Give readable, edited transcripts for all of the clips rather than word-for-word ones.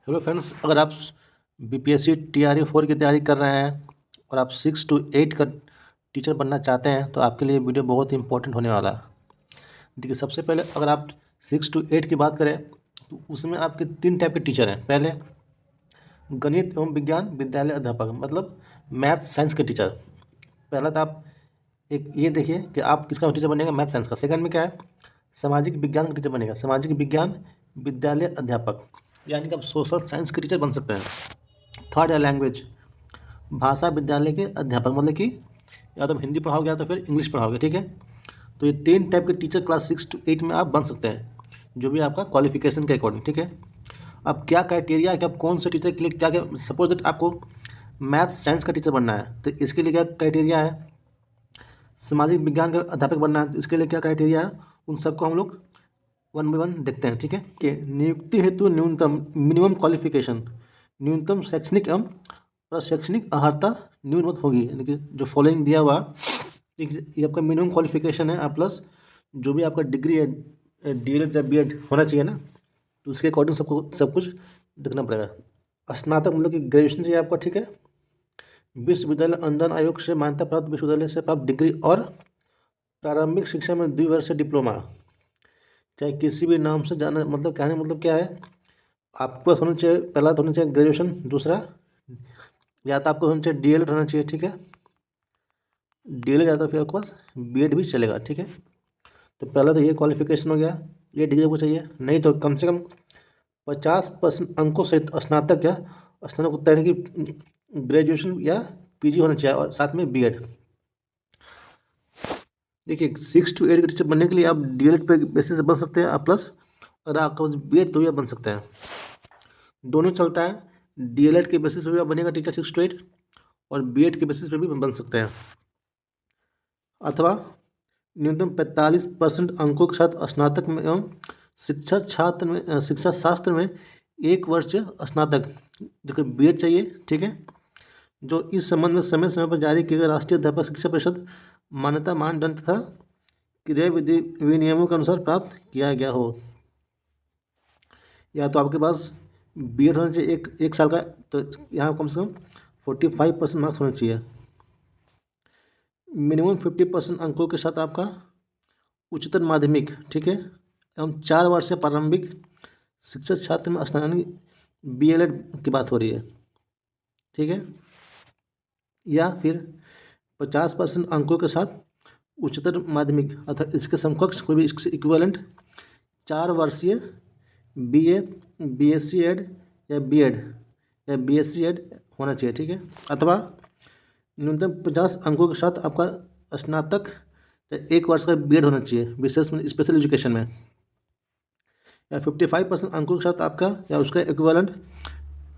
Hello friends, अगर आप BPSC TRE 4 की तैयारी कर रहे हैं और आप 6 to 8 का टीचर बनना चाहते हैं तो आपके लिए वीडियो बहुत ही इंपॉर्टेंट होने वाला है। देखिए, सबसे पहले अगर आप 6 to 8 की बात करें तो उसमें आपके 3 टाइप के टीचर हैं। पहले गणित एवं विज्ञान विद्यालय अध्यापक, मतलब मैथ साइंस के टीचर। पहला तो आप एक ये देखिए कि आप किसका टीचर बनेगा, मैथ साइंस का। सेकंड में क्या है, सामाजिक विज्ञान का टीचर बनेगा, सामाजिक विज्ञान विद्यालय अध्यापक, यानी कि आप सोशल साइंस के टीचर बन सकते हैं। थर्ड है लैंग्वेज, भाषा विद्यालय के अध्यापक, मतलब कि या तो हिंदी पढ़ाओगे या तो फिर इंग्लिश पढ़ाओगे, ठीक है। तो ये 3 टाइप के टीचर क्लास 6 to 8 में आप बन सकते हैं, जो भी आपका क्वालिफिकेशन के अकॉर्डिंग, ठीक है। अब क्या क्राइटेरिया है कि आप कौन से टीचर के लिए क्या क्या, सपोज दैट आपको मैथ साइंस का टीचर बनना है तो इसके लिए क्या क्राइटेरिया है, सामाजिक विज्ञान का अध्यापक बनना है तो इसके लिए क्या क्राइटेरिया है, उन सबको हम लोग 1 by 1 देखते हैं, ठीक है। कि नियुक्ति हेतु न्यूनतम मिनिमम क्वालिफिकेशन, न्यूनतम शैक्षणिक एवं प्रशैक्षणिक अर्हता न्यूनतम होगी, यानी कि जो फॉलोइंग दिया हुआ, ये आपका मिनिमम क्वालिफिकेशन है, प्लस जो भी आपका डिग्री है, डीएलएड या बीएड होना चाहिए ना, तो उसके अकॉर्डिंग सबको सब कुछ देखना पड़ेगा। स्नातक मतलब कि ग्रेजुएशन चाहिए आपका, ठीक है। विश्वविद्यालय अनुदान आयोग से मान्यता प्राप्त विश्वविद्यालय से प्राप्त डिग्री और प्रारंभिक शिक्षा में द्विवर्षीय डिप्लोमा, चाहे किसी भी नाम से जाना, मतलब कहने मतलब क्या है, आपके पास होना चाहिए, पहला तो होना चाहिए ग्रेजुएशन, दूसरा या तो आपको होना चाहिए डीएलएड होना चाहिए, ठीक है। डीएलएड या तो फिर आपके पास बीएड भी चलेगा, ठीक है। तो पहला तो ये क्वालिफिकेशन हो गया, ये डिग्री आपको चाहिए, नहीं तो कम से कम 50% अंकों सहित स्नातक या स्नातकोत्तर यानी कि ग्रेजुएशन या पीजी होना चाहिए और साथ में बीएड। देखिए, 6 to 8 के टीचर बनने के लिए आप डीएलएड पे बेसिस से बन सकते हैं, प्लस अगर आपके पास बीएड तो भी आप बन सकते हैं, दोनों चलता है। डीएलएड के बेसिस पे भी आप बनेगा टीचर 6 to 8, और बीएड के बेसिस पे भी बन सकते हैं, अथवा न्यूनतम 45% अंकों के साथ स्नातक में एवं शिक्षा शास्त्र में 1 वर्ष स्नातक, देखिए बीएड चाहिए, ठीक है, जो इस संबंध में समय समय पर जारी किए गए राष्ट्रीय अध्यापक शिक्षा परिषद मान्यता मानदंड तथा क्रिया विधि विनियमों के अनुसार प्राप्त किया गया हो। या तो आपके पास बीएड होना चाहिए एक साल का, तो यहाँ कम से कम 45% मार्क्स होना चाहिए। मिनिमम 50% अंकों के साथ आपका उच्चतर माध्यमिक, ठीक है, एवं 4 वर्ष से प्रारंभिक शिक्षक छात्र में स्नातक बीएलएड की बात हो रही है, ठीक है। या फिर 50% अंकों के साथ उच्चतर माध्यमिक अर्थात इसके समकक्ष कोई भी इसके इक्विवेलेंट 4 वर्षीय बीए, बीएससी एड या बीएड या बीएससी एड होना चाहिए, ठीक है। अथवा न्यूनतम 50 अंकों के साथ आपका स्नातक या 1 वर्ष का बीएड होना चाहिए विशेष स्पेशल एजुकेशन में, या 55% अंकों के साथ आपका या उसका इक्विवेलेंट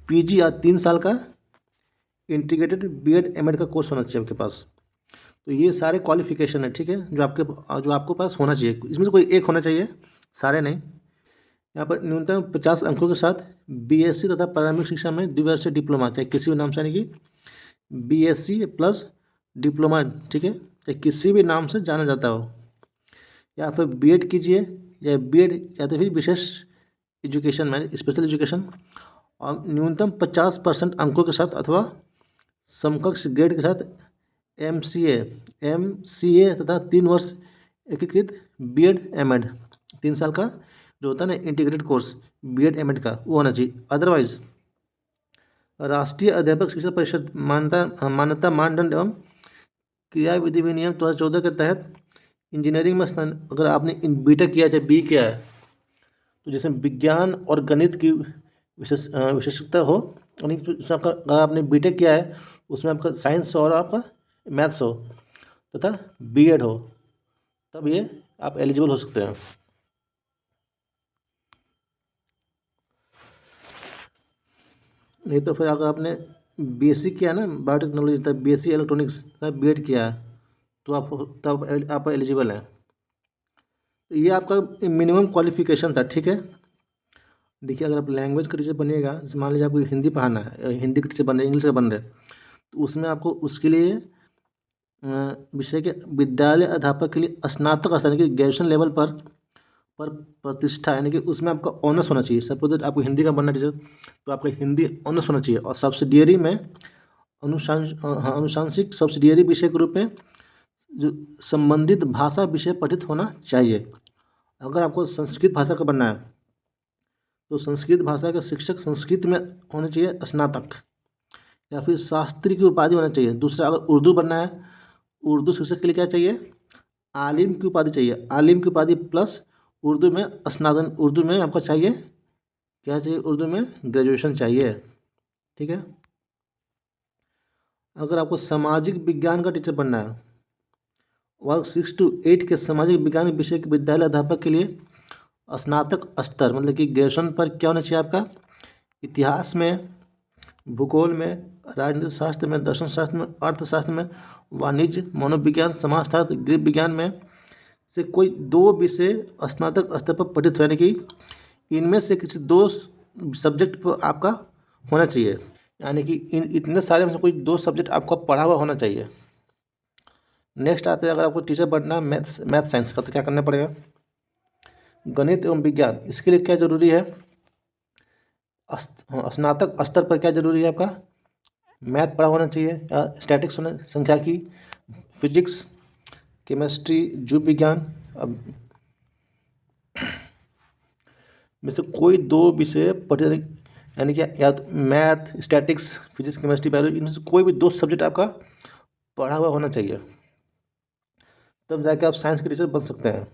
पीजी या 3 साल का इंटीग्रेटेड बीएड एमएड का कोर्स होना चाहिए आपके पास। तो ये सारे क्वालिफिकेशन है, ठीक है, जो आपको पास होना चाहिए, इसमें से कोई एक होना चाहिए, सारे नहीं। यहाँ पर न्यूनतम 50 अंकों के साथ बीएससी तथा प्रारंभिक शिक्षा में द्विवर्षीय डिप्लोमा, चाहे किसी भी नाम से, यानी कि बीएससी प्लस डिप्लोमा, ठीक है, चाहे किसी भी नाम से जाना जाता हो, या फिर बीएड कीजिए या बीएड या तो फिर विशेष एजुकेशन में स्पेशल एजुकेशन, और न्यूनतम 50% अंकों के साथ अथवा समकक्ष ग्रेड के साथ एमसीए तथा 3 वर्ष एकीकृत बीएड एमएड, 3 साल का जो होता है ना इंटीग्रेटेड कोर्स बीएड एमएड का, वो होना चाहिए। अदरवाइज राष्ट्रीय अध्यापक शिक्षा परिषद मान्यता मानदंड एवं क्रिया विधि विनियम 2014 के तहत इंजीनियरिंग में अगर आपने बीटेक किया चाहे बी किया है, तो जैसे विज्ञान और गणित की विशेषता हो, अगर आपने बीटेक किया है उसमें आपका साइंस और आपका मैथ्स हो तथा बीएड हो, तब ये आप एलिजिबल हो सकते हैं। नहीं तो फिर अगर आपने बीएससी किया ना बायोटेक्नोलॉजी तथा बीएससी इलेक्ट्रॉनिक्स तथा बीएड किया है तो आप एलिजिबल हैं। तो ये आपका मिनिमम क्वालिफिकेशन था, ठीक है। देखिए, अगर आप लैंग्वेज का टीचर बनिएगा, जैसे मान लीजिए आपको हिंदी पढ़ाना है, हिंदी का टीचर बन रहे, इंग्लिश का बन रहे, तो उसमें आपको उसके लिए विषय के विद्यालय अध्यापक के लिए स्नातक स्तर की ग्रेजुएशन लेवल पर पर प्रतिष्ठा, यानी कि उसमें आपका ऑनर्स होना चाहिए। सपोज आपको हिंदी का बनना टीचर, तो आपका हिंदी ऑनर्स होना चाहिए। और सब्सिडियरी में अनुशांसिक सब्सिडियरी विषय के रूप में जो संबंधित भाषा विषय पठित होना चाहिए। अगर आपको संस्कृत भाषा का बनना है तो संस्कृत भाषा के शिक्षक संस्कृत में होने चाहिए स्नातक, या फिर शास्त्री की उपाधि होना चाहिए। दूसरा, अगर उर्दू बनना है, उर्दू शिक्षक के लिए क्या चाहिए, आलिम की उपाधि चाहिए। आलिम की उपाधि प्लस उर्दू में स्नातन, उर्दू में आपको चाहिए क्या चाहिए, उर्दू में ग्रेजुएशन चाहिए। ठीक है। अगर आपको सामाजिक विज्ञान का टीचर बनना है, वर्ग 6 to 8 के सामाजिक विज्ञान विषय के विद्यालय अध्यापक के लिए स्नातक स्तर मतलब कि ग्रेजुएशन पर क्या होना चाहिए आपका, इतिहास में, भूगोल में, राजनीति शास्त्र में, दर्शन शास्त्र में, अर्थशास्त्र में, वाणिज्य, मनोविज्ञान, समाजशास्त्र, गृह विज्ञान में से कोई 2 विषय स्नातक स्तर पर पठित हो, यानी कि इनमें से किसी 2 सब्जेक्ट पर आपका होना चाहिए। यानी कि इतने सारे में से कोई 2 सब्जेक्ट आपका पढ़ा हुआ होना चाहिए। नेक्स्ट आते हैं, अगर आपको टीचर बनना है मैथ साइंस का, तो क्या करना पड़ेगा, गणित एवं विज्ञान, इसके लिए क्या जरूरी है, स्नातक स्तर पर क्या जरूरी है, आपका मैथ पढ़ा होना चाहिए, या स्टैटिक्स होना, संख्या की, फिजिक्स, केमिस्ट्री, जीव विज्ञान, अब में से कोई 2 विषय पढ़े, यानी कि या तो math, statics, physics, chemistry, biology, इनमें से कोई भी 2 सब्जेक्ट आपका पढ़ा हुआ होना चाहिए, तब जाके आप साइंस के टीचर बन सकते हैं।